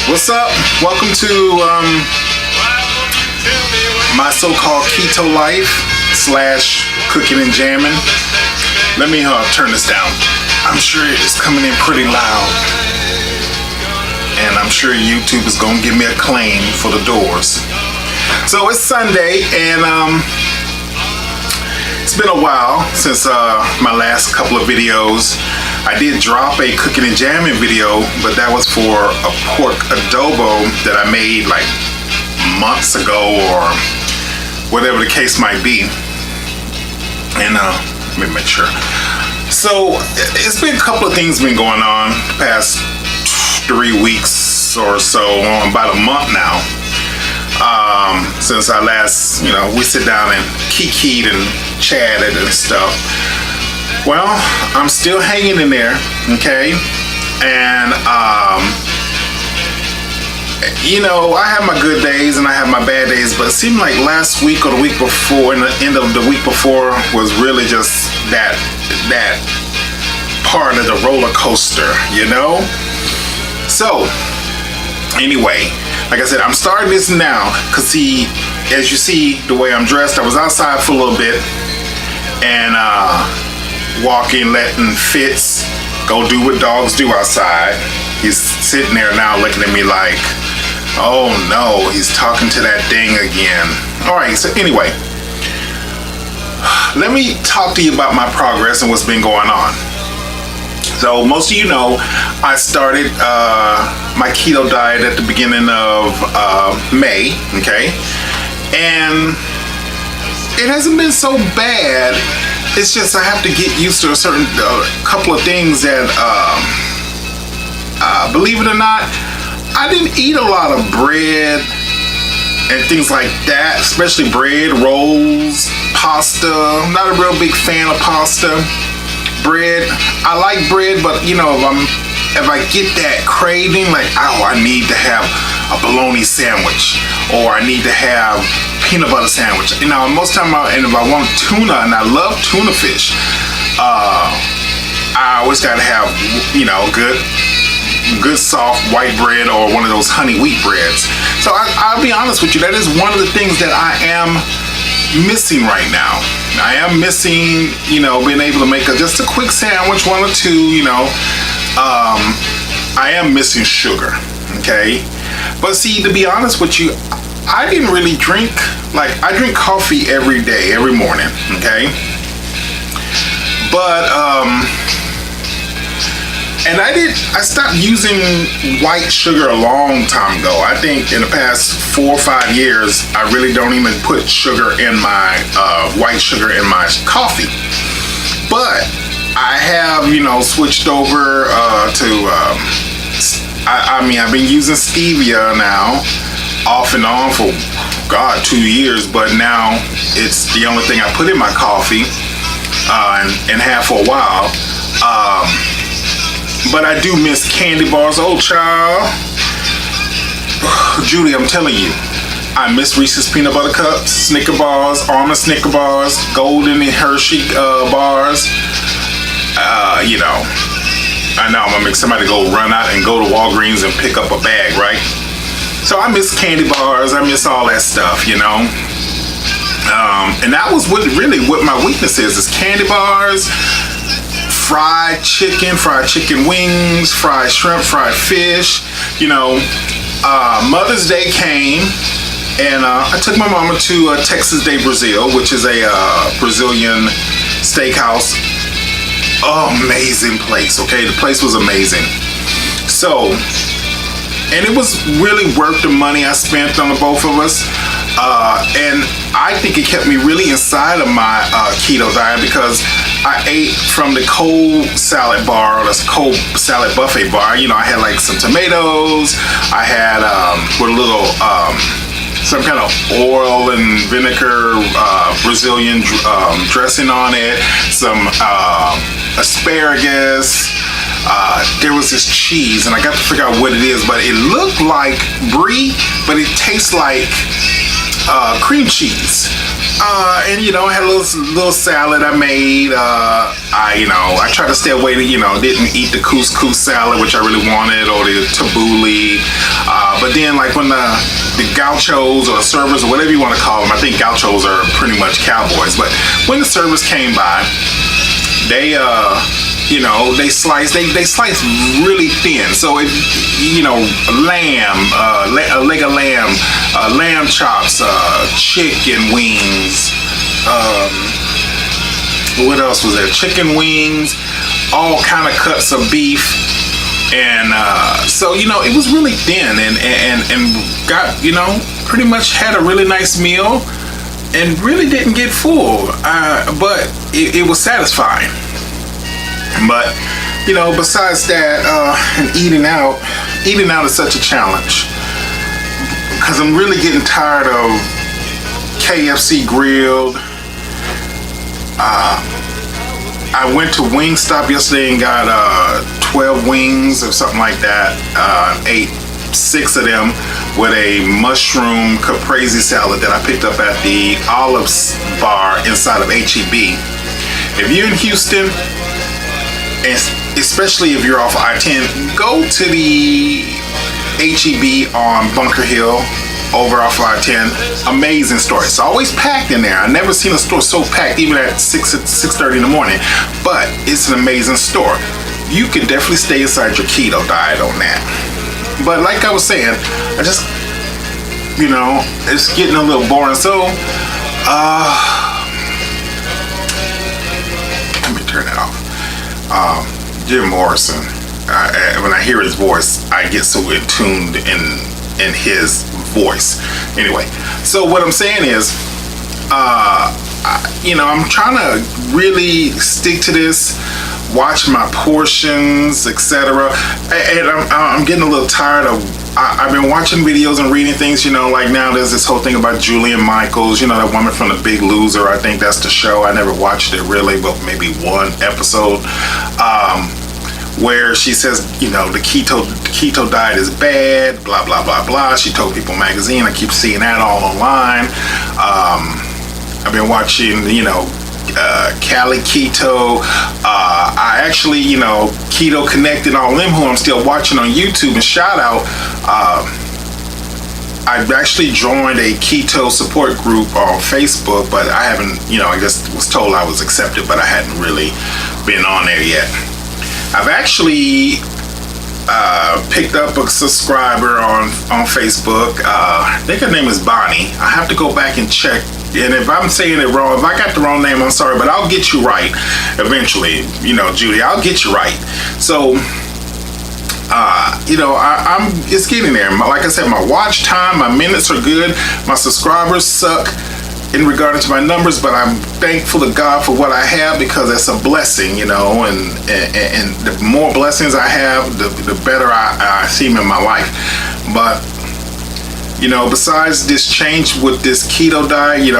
What's up? Welcome to my so-called keto life / cooking and jamming. Let me turn this down. I'm sure it's coming in pretty loud, and I'm sure YouTube is gonna give me a claim for the doors. So it's Sunday, and it's been a while since my last couple of videos. I did drop a cooking and jamming video, but that was for a pork adobo that I made like months ago or whatever the case might be. And let me make sure. So it's been a couple of things been going on the past 3 weeks or so, about a month now. Since I last, we sit down and kikied and chatted and stuff. Well, I'm still hanging in there, okay? And, I have my good days and I have my bad days, but it seemed like last week or the week before, and the end of the week before, was really just that part of the roller coaster, So, anyway, like I said, I'm starting this now, because as you see the way I'm dressed, I was outside for a little bit, and, walking, letting Fitz go do what dogs do outside. He's sitting there now looking at me like, oh no, he's talking to that thing again. Alright, so anyway, let me talk to you about my progress and what's been going on. So most of you know, I started my keto diet at the beginning of May, okay? And it hasn't been so bad. It's just I have to get used to a certain couple of things that, believe it or not, I didn't eat a lot of bread and things like that, especially bread, rolls, pasta. I'm not a real big fan of pasta. Bread, I like bread, but if I get that craving, like, oh, I need to have a bologna sandwich, or I need to have peanut butter sandwich. Most time, if I want tuna, and I love tuna fish, I always gotta have, good soft white bread or one of those honey wheat breads. So I'll be honest with you, that is one of the things that I am missing right now. I am missing, being able to make just a quick sandwich, one or two, I am missing sugar, okay? But see, to be honest with you, I didn't really drink, I drink coffee every day, every morning, okay? But, and I stopped using white sugar a long time ago. I think in the past 4 or 5 years, I really don't even put sugar in my, white sugar in my coffee. But I have, switched over to, I've been using stevia now, off and on for, 2 years, but now it's the only thing I put in my coffee, and have for a while. But I do miss candy bars. Oh, child. Judy, I'm telling you, I miss Reese's Peanut Butter Cups, Snicker bars, Almond Snicker bars, Golden and Hershey bars. I know I'm gonna make somebody go run out and go to Walgreens and pick up a bag, right? So I miss candy bars. I miss all that stuff, and that was what my weakness is candy bars, fried chicken wings, fried shrimp, fried fish. Mother's Day came, and I took my mama to Texas de Brazil, which is a Brazilian steakhouse. Amazing place, okay? The place was amazing. So, and it was really worth the money I spent on the both of us. And I think it kept me really inside of my keto diet, because I ate from the cold salad bar, or the cold salad buffet bar. I had like some tomatoes. I had with a little some kind of oil and vinegar Brazilian dressing on it, some asparagus. There was this cheese, and I got to figure out what it is, but it looked like brie, but it tastes like cream cheese. And I had a little salad I made. I tried to stay away to, didn't eat the couscous salad, which I really wanted, or the tabbouleh. But then, like when the gauchos or servers or whatever you want to call them, I think gauchos are pretty much cowboys. But when the servers came by, they slice really thin. So if lamb, a leg of lamb, lamb chops, chicken wings, what else was there? Chicken wings, all kind of cuts of beef. And so it was really thin, and got pretty much had a really nice meal, and really didn't get full, but it was satisfying. But besides that, and eating out is such a challenge, because I'm really getting tired of KFC grilled. I went to Wingstop yesterday and got 12 wings or something like that. Ate 6 of them with a mushroom caprese salad that I picked up at the Olives bar inside of HEB. If you're in Houston, and especially if you're off I-10, go to the HEB on Bunker Hill over off I-10. Amazing store. It's always packed in there. I've never seen a store so packed, even at 6:30 in the morning. But it's an amazing store. You can definitely stay inside your keto diet on that. But like I was saying, I just, it's getting a little boring. So, let me turn that off. Jim Morrison. When I hear his voice, I get so attuned in his voice. Anyway, so what I'm saying is, I'm trying to really stick to this, watch my portions, etc. And I'm getting a little tired of. I've been watching videos and reading things, like now there's this whole thing about Julian Michaels, that woman from The Big Loser. I think that's the show. I never watched it really, but maybe one episode. Where she says, the keto diet is bad, blah, blah, blah, blah. She told People magazine. I keep seeing that all online. I've been watching, Cali Keto. I actually, Keto Connected, all them who I'm still watching on YouTube, and shout out. I've actually joined a keto support group on Facebook, but I haven't, I just was told I was accepted, but I hadn't really been on there yet. I've actually picked up a subscriber on Facebook. I think her name is Bonnie. I have to go back and check. And if I'm saying it wrong, if I got the wrong name, I'm sorry, but I'll get you right eventually. Judy, I'll get you right. So, I'm it's getting there. Like I said, my watch time, my minutes are good. My subscribers suck in regard to my numbers, but I'm thankful to God for what I have, because it's a blessing, and the more blessings I have, the better I seem in my life. But besides this change with this keto diet,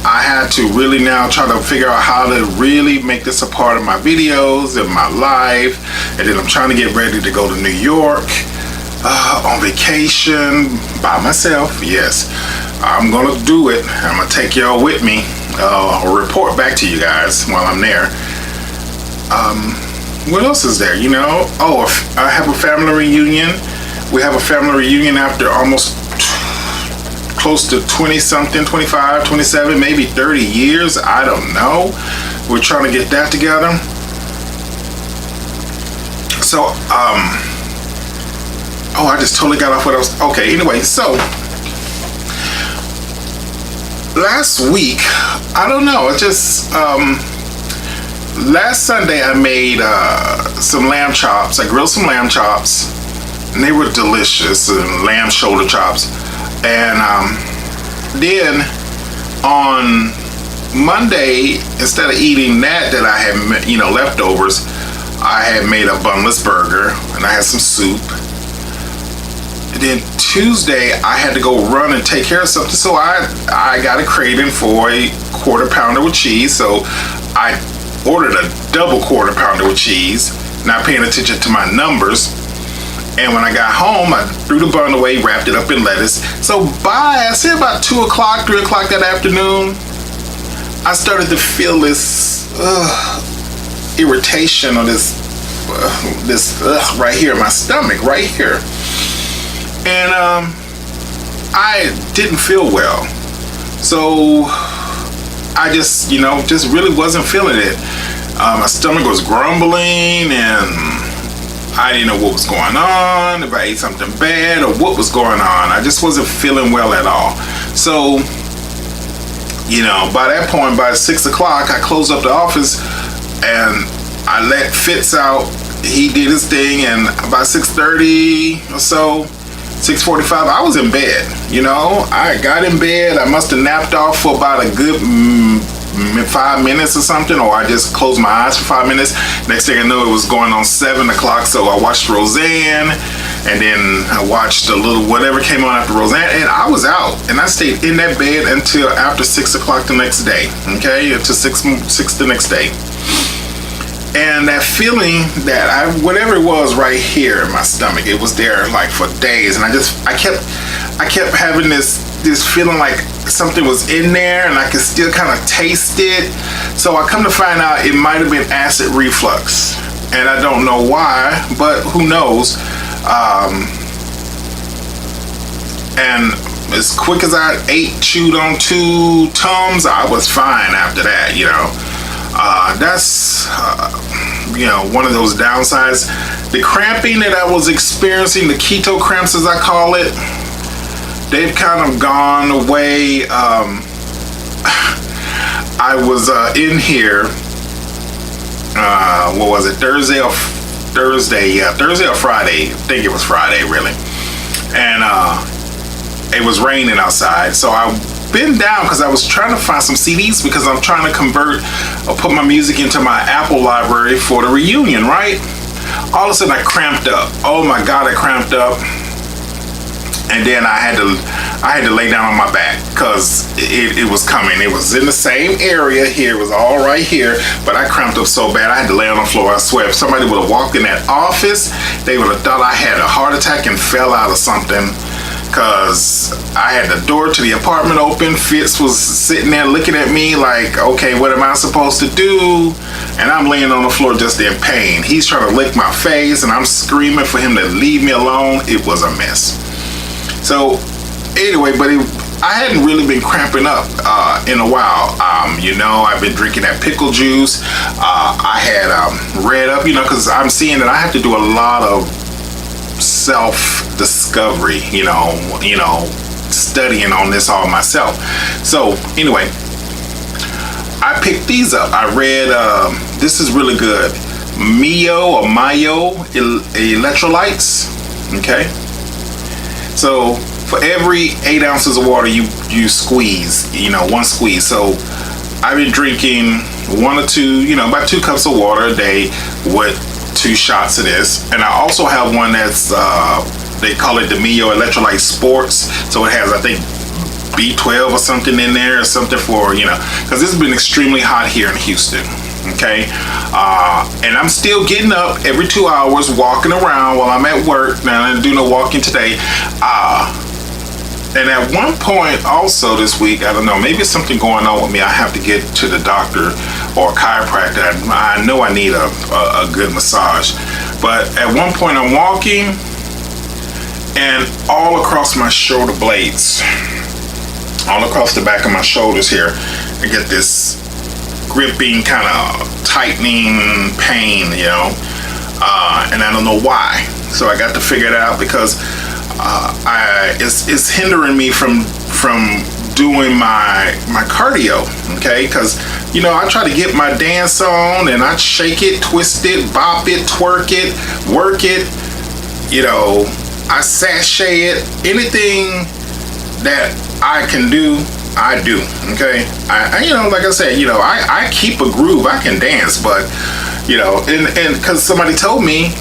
I had to really now try to figure out how to really make this a part of my videos and my life. And then I'm trying to get ready to go to New York on vacation by myself. Yes, I'm gonna do it. I'm gonna take y'all with me. I'll report back to you guys while I'm there. What else is there? I have a family reunion. We have a family reunion after almost close to 20 something, 25, 27, maybe 30 years. I don't know. We're trying to get that together. So, I just totally got off what I was. Okay, anyway, so last week, I don't know, it just last Sunday I made some lamb chops. I grilled some lamb chops, and they were delicious, and lamb shoulder chops. And then on Monday, instead of eating that I had, leftovers, I had made a bunless burger, and I had some soup. And then Tuesday, I had to go run and take care of something, so I got a craving for a quarter pounder with cheese. So I ordered a double quarter pounder with cheese, not paying attention to my numbers. And when I got home, I threw the bun away, wrapped it up in lettuce. So by, I say about 2 o'clock, 3 o'clock that afternoon, I started to feel this irritation or this right here in my stomach, right here. And I didn't feel well. So I just really wasn't feeling it. My stomach was grumbling and I didn't know what was going on, if I ate something bad or what was going on. I just wasn't feeling well at all. So, by that point, by 6 o'clock, I closed up the office and I let Fitz out. He did his thing, and by 6:30 or so, 6:45, I was in bed. I got in bed. I must have napped off for about a good 5 minutes or something, or I just closed my eyes for 5 minutes. Next thing I know, it was going on 7 o'clock, so I watched Roseanne, and then I watched a little whatever came on after Roseanne, and I was out, and I stayed in that bed until after 6 o'clock the next day, okay, until 6 the next day. And that feeling that whatever it was right here in my stomach, it was there like for days, and I kept having this feeling like something was in there and I could still kind of taste it. So I come to find out it might have been acid reflux, and I don't know why, but who knows. And as quick as I chewed on 2 Tums, I was fine after that. That's one of those downsides. The cramping that I was experiencing, the keto cramps as I call it, they've kind of gone away. I was in here, what was it, Thursday or Friday. I think it was Friday, really. And it was raining outside, so I've been down because I was trying to find some CDs because I'm trying to convert or put my music into my Apple library for the reunion, right? All of a sudden I cramped up. Oh my God, I cramped up. And then I had to lay down on my back because it was coming. It was in the same area here. It was all right here, but I cramped up so bad I had to lay on the floor. I swear, if somebody would have walked in that office, they would have thought I had a heart attack and fell out or something, because I had the door to the apartment open. Fitz was sitting there looking at me like, okay, what am I supposed to do? And I'm laying on the floor just in pain. He's trying to lick my face and I'm screaming for him to leave me alone. It was a mess. So anyway, but I hadn't really been cramping up in a while. I've been drinking that pickle juice. I had read up, because I'm seeing that I have to do a lot of self-discovery, studying on this all myself. So anyway, I picked these up. I read, this is really good, Mayo electrolytes. Okay, so for every 8 ounces of water you squeeze, 1 squeeze. So I've been drinking 1 or 2, about 2 cups of water a day with 2 shots of this. And I also have one that's they call it the Mayo Electrolyte Sports. So it has, I think, B12 or something in there, or something for, because it's been extremely hot here in Houston. Okay, and I'm still getting up every 2 hours, walking around while I'm at work. Now I didn't do no walking today. And at one point also this week, I don't know, maybe it's something going on with me. I have to get to the doctor or a chiropractor. I know I need a good massage. But at one point I'm walking, and all across my shoulder blades, all across the back of my shoulders here, I get this gripping, kind of tightening pain, and I don't know why. So I got to figure it out because it's hindering me from doing my cardio. Okay, because I try to get my dance on, and I shake it, twist it, bop it, twerk it, work it. I sashay it. Anything that I can do, I do. Okay, I like I said, I keep a groove. I can dance, but and because somebody told me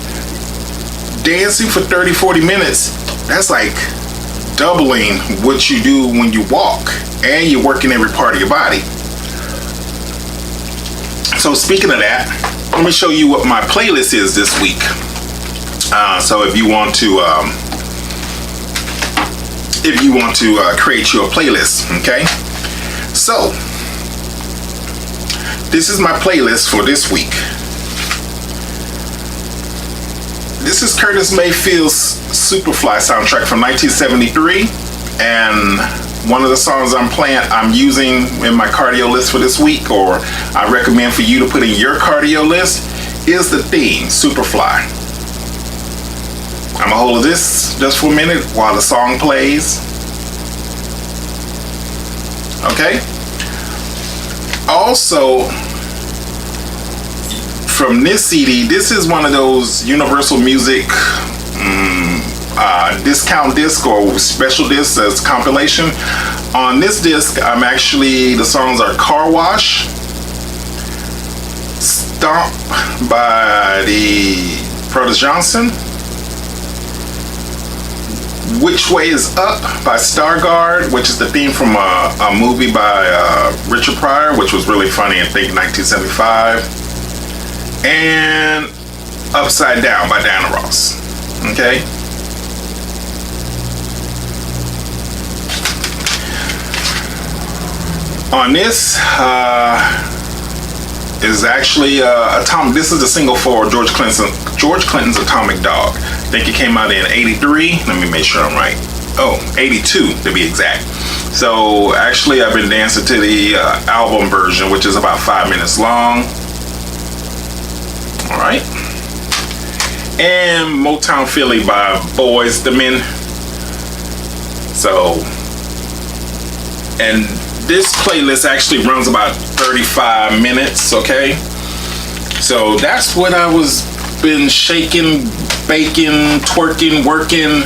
dancing for 30-40 minutes, that's like doubling what you do when you walk, and you're working every part of your body. So speaking of that, let me show you what my playlist is this week. So if you want to create your playlist, okay? So this is my playlist for this week. This is Curtis Mayfield's Superfly soundtrack from 1973, and one of the songs I'm using in my cardio list for this week, or I recommend for you to put in your cardio list, is the theme, Superfly. I'm gonna hold this just for a minute while the song plays. Okay? Also, from this CD, this is one of those Universal Music discount disc or special disc as compilation. On this disc, the songs are Car Wash, Stomp by the Brothers Johnson, Which Way Is Up by Stargard, which is the theme from a movie by Richard Pryor, which was really funny, I think 1975, and Upside Down by Diana Ross. Okay? On this is actually Atomic. This is the single for George Clinton's Atomic Dog. I think it came out in 83. Let me make sure I'm right. 82 to be exact. So actually I've been dancing to the album version, which is about 5 minutes long. Alright. And Motown Philly by Boyz II Men. So, and this playlist actually runs about 35 minutes, okay? So that's what I was been shaking, baking, twerking, working,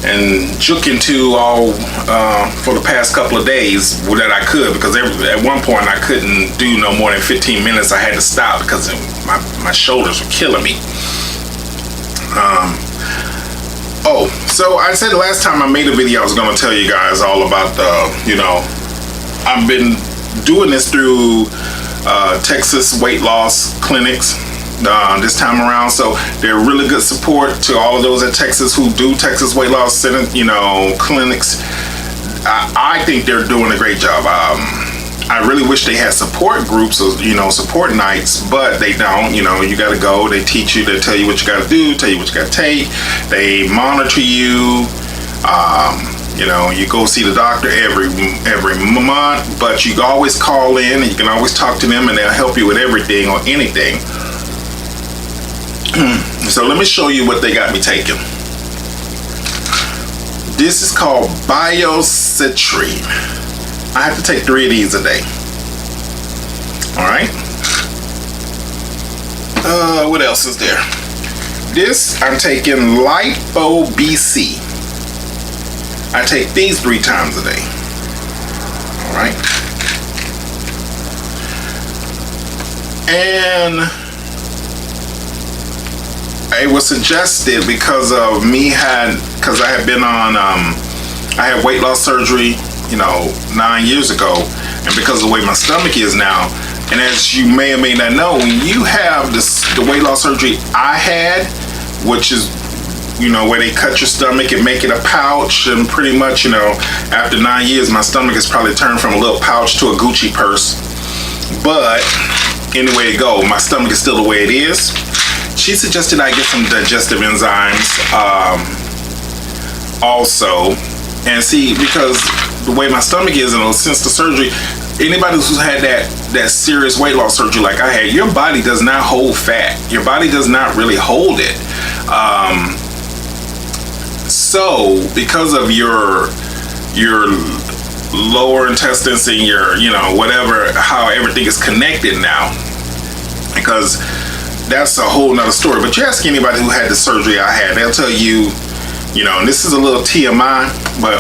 and juking to all for the past couple of days that I could, because at one point I couldn't do no more than 15 minutes. I had to stop because my shoulders were killing me. So I said the last time I made a video I was going to tell you guys all about I've been doing this through Texas weight loss clinics this time around, so they're really good support to all of those at Texas who do Texas weight loss clinics. I think they're doing a great job. I really wish they had support groups or support nights, but they don't. You got to go. They teach you. They tell you what you got to do. Tell you what you got to take. They monitor you. You go see the doctor every month, but you can always call in and you can always talk to them and they'll help you with everything or anything. So let me show you what they got me taking. This is called Biocitrine. I have to take 3 of these a day. Alright. What else is there? This, I'm taking Lipo BC. I take these 3 times a day. Alright. And it was suggested because I had been on I had weight loss surgery 9 years ago, and because of the way my stomach is now, and as you may or may not know, when you have the weight loss surgery I had, which is where they cut your stomach and make it a pouch, and pretty much after 9 years my stomach has probably turned from a little pouch to a Gucci purse. But anyway it go, my stomach is still the way it is. She suggested I get some digestive enzymes also, and see, because the way my stomach is, since the surgery, anybody who's had that serious weight loss surgery like I had, your body does not hold fat. Your body does not really hold it. So because of your lower intestines and your whatever, how everything is connected now, because that's a whole nother story. But you ask anybody who had the surgery I had, they'll tell you, and this is a little TMI, but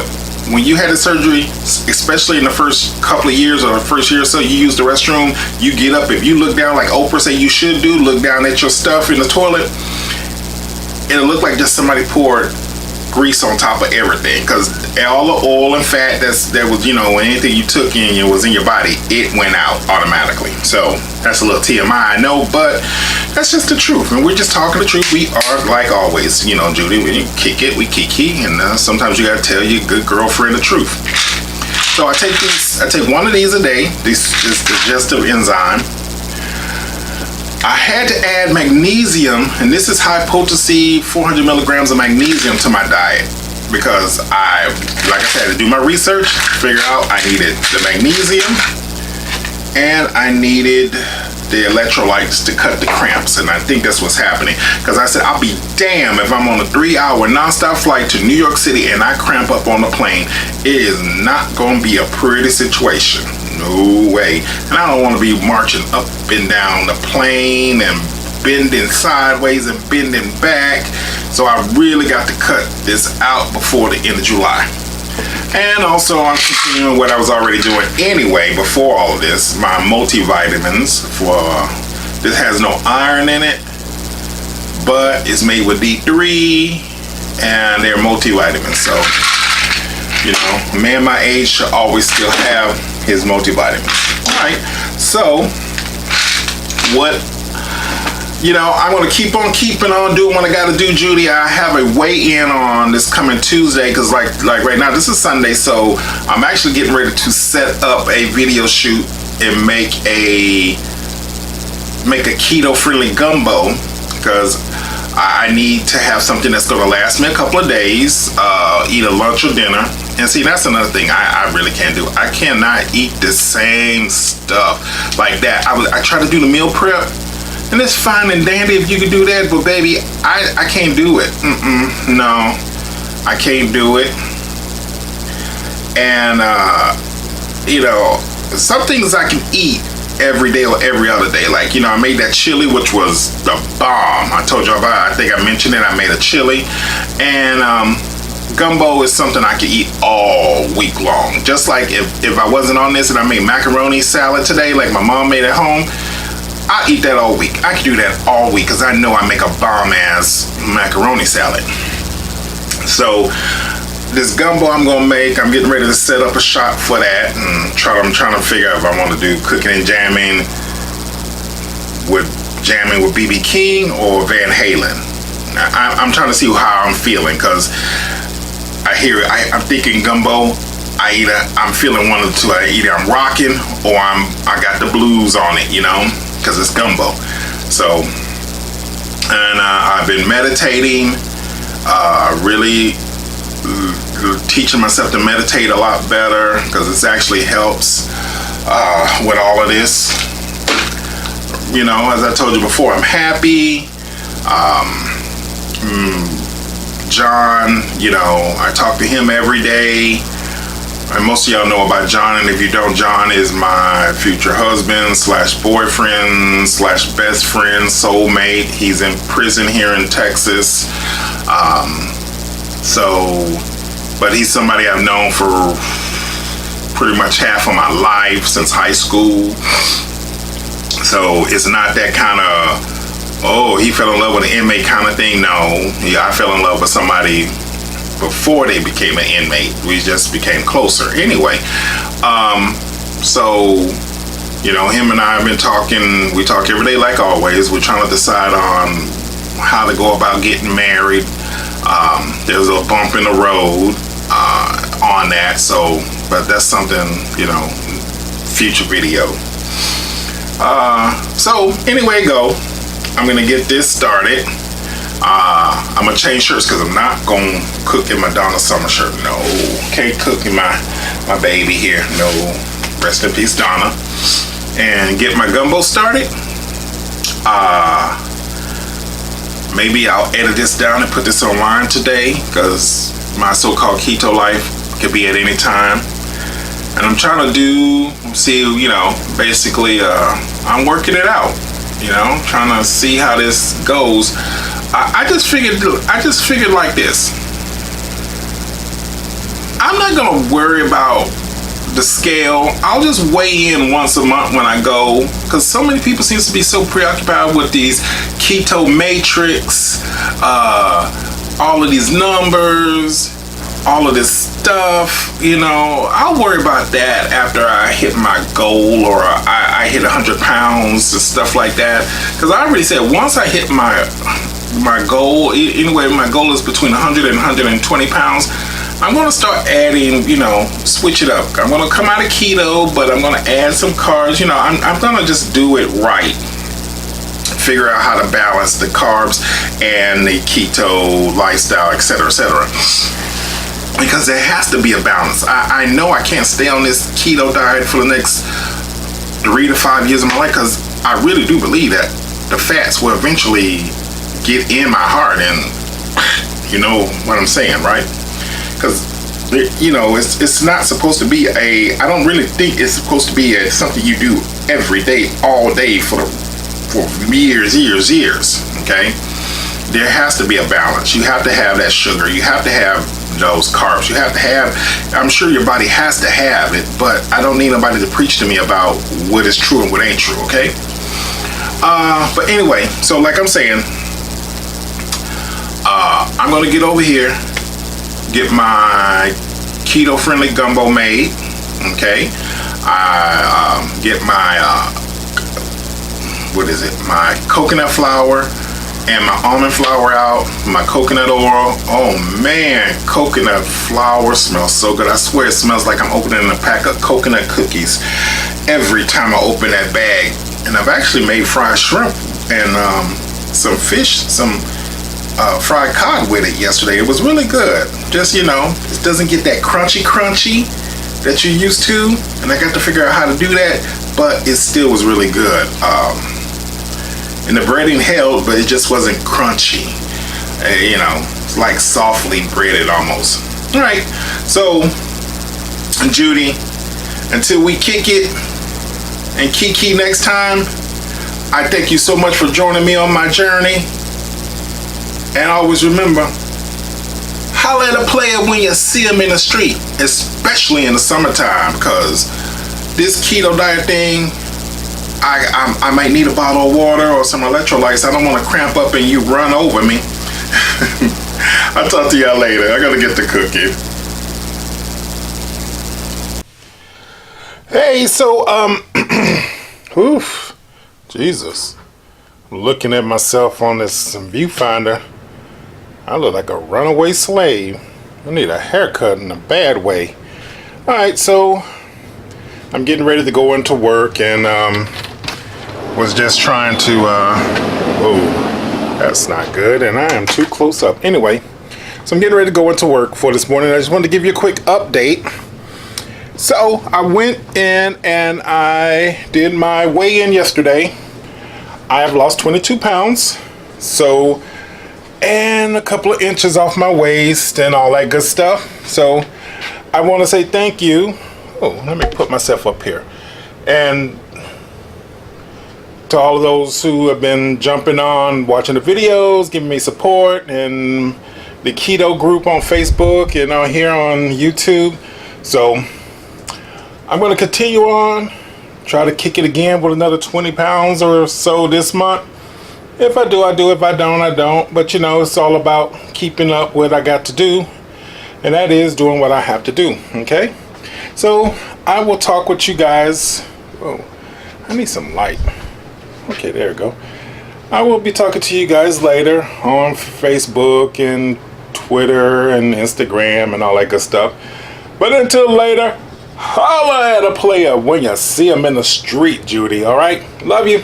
when you had the surgery, especially in the first couple of years or the first year or so, you use the restroom, you get up, if you look down like Oprah said you should do, look down at your stuff in the toilet, it'll look like just somebody poured grease on top of everything, because all the oil and fat that was, anything you took in was in your body, it went out automatically. So that's a little TMI, I know, but that's just the truth, and we're just talking the truth. We are, like always, Judy, when you kick it, we kiki, and sometimes you gotta tell your good girlfriend the truth. So I take one of these a day, this digestive enzyme. I had to add magnesium, and this is high potency, 400 milligrams of magnesium to my diet, because I had to do my research, figure out I needed the magnesium, and I needed the electrolytes to cut the cramps, and I think that's what's happening, because I said, I'll be damned if I'm on a 3-hour nonstop flight to New York City and I cramp up on the plane. It is not going to be a pretty situation. No way. And I don't want to be marching up and down the plane and bending sideways and bending back. So I really got to cut this out before the end of July. And also I'm continuing what I was already doing anyway before all of this. My multivitamins this has no iron in it, but it's made with D3 and they're multivitamins. So, a man my age should always still have his multivitamins. Alright, so I'm going to keep on keeping on doing what I got to do, Judy. I have a weigh-in on this coming Tuesday, because like right now, this is Sunday, so I'm actually getting ready to set up a video shoot and make a keto-friendly gumbo, because I need to have something that's going to last me a couple of days, eat a lunch or dinner. And see, that's another thing I really can't do. I cannot eat the same stuff like that. I try to do the meal prep, and it's fine and dandy if you can do that, but baby, I can't do it. No, I can't do it. And, some things I can eat every day or every other day. Like, I made that chili, which was the bomb. I told you about it. I think I mentioned it. I made a chili. And gumbo is something I can eat all week long. Just like if I wasn't on this and I made macaroni salad today, like my mom made at home, I'll eat that all week. I can do that all week, because I know I make a bomb-ass macaroni salad. So this gumbo I'm gonna make, I'm getting ready to set up a shop for that, and I'm trying to figure out if I want to do cooking and jamming with BB King or Van Halen. I'm trying to see how I'm feeling, because I'm thinking gumbo. I'm feeling one of the two. Either I'm rocking or I got the blues on it, because it's gumbo. So, and I've been meditating, really teaching myself to meditate a lot better, because it actually helps with all of this. As I told you before, I'm happy. John, I talk to him every day. And most of y'all know about John, and if you don't, John is my future husband / boyfriend / best friend, soulmate. He's in prison here in Texas. But he's somebody I've known for pretty much half of my life, since high school. So it's not that kind of, he fell in love with an inmate kind of thing. No, I fell in love with somebody before they became an inmate. We just became closer anyway. Him and I have been talking. We talk every day like always. We're trying to decide on how to go about getting married. There's a bump in the road on that, but that's something, future video. Anyway, I'm gonna get this started. I'm gonna change shirts, because I'm not gonna cook in my Donna Summer shirt. No, can't cook in my baby here. No, rest in peace, Donna. And get my gumbo started. Maybe I'll edit this down and put this online today, because my so-called keto life could be at any time. And I'm trying to basically, I'm working it out. Trying to see how this goes. I just figured like this. I'm not gonna worry about the scale. I'll just weigh in once a month when I go, because so many people seem to be so preoccupied with these keto matrix, all of these numbers, all of this stuff, I'll worry about that after I hit my goal, or I hit 100 pounds and stuff like that. Because I already said, once I hit my goal, anyway, my goal is between 100 and 120 pounds, I'm going to start adding, switch it up. I'm going to come out of keto, but I'm going to add some carbs. I'm going to just do it right. Figure out how to balance the carbs and the keto lifestyle, etc., etc. Because there has to be a balance. I know I can't stay on this keto diet for the next 3 to 5 years of my life, because I really do believe that the fats will eventually get in my heart, and you know what I'm saying, right? Because it's not supposed to be I don't really think it's supposed to be something you do every day, all day for years, okay? There has to be a balance. You have to have that sugar. You have to have those carbs. You have to have, I'm sure your body has to have it, but I don't need nobody to preach to me about what is true and what ain't true, okay? But anyway, so like I'm saying, I'm going to get over here, get my keto-friendly gumbo made, okay? I get my, my coconut flour and my almond flour out, my coconut oil. Oh man, coconut flour smells so good. I swear it smells like I'm opening a pack of coconut cookies every time I open that bag. And I've actually made fried shrimp and some fish, some fried cod with it yesterday. It was really good. Just, it doesn't get that crunchy that you're used to, and I got to figure out how to do that, but it still was really good. And the breading held, but it just wasn't crunchy. It's like softly breaded almost. All right, so Judy, until we kick it and kiki next time, I thank you so much for joining me on my journey. And always remember, holla at a player when you see him in the street, especially in the summertime, because this keto diet thing, I might need a bottle of water or some electrolytes. I don't want to cramp up and you run over me. I'll talk to y'all later. I gotta get the cookie. Hey, so oof, Jesus. I'm looking at myself on this viewfinder. I look like a runaway slave. I need a haircut in a bad way. Alright, so I'm getting ready to go into work, and was just trying to oh, that's not good, and I am too close up. Anyway, so I'm getting ready to go into work for this morning. I just wanted to give you a quick update. So I went in and I did my weigh-in yesterday. I have lost 22 pounds, so, and a couple of inches off my waist and all that good stuff. So I want to say thank you. Oh, let me put myself up here. And to all of those who have been jumping on, watching the videos, giving me support, and the keto group on Facebook and on here on YouTube. So I'm going to continue on, try to kick it again with another 20 pounds or so this month. If I do, I do. If I don't, I don't. But it's all about keeping up what I got to do, and that is doing what I have to do. Okay, so I will talk with you guys. Oh, I need some light. Okay, there we go. I will be talking to you guys later on Facebook and Twitter and Instagram and all that good stuff. But until later, holla at a player when you see him in the street, Judy. All right, love you.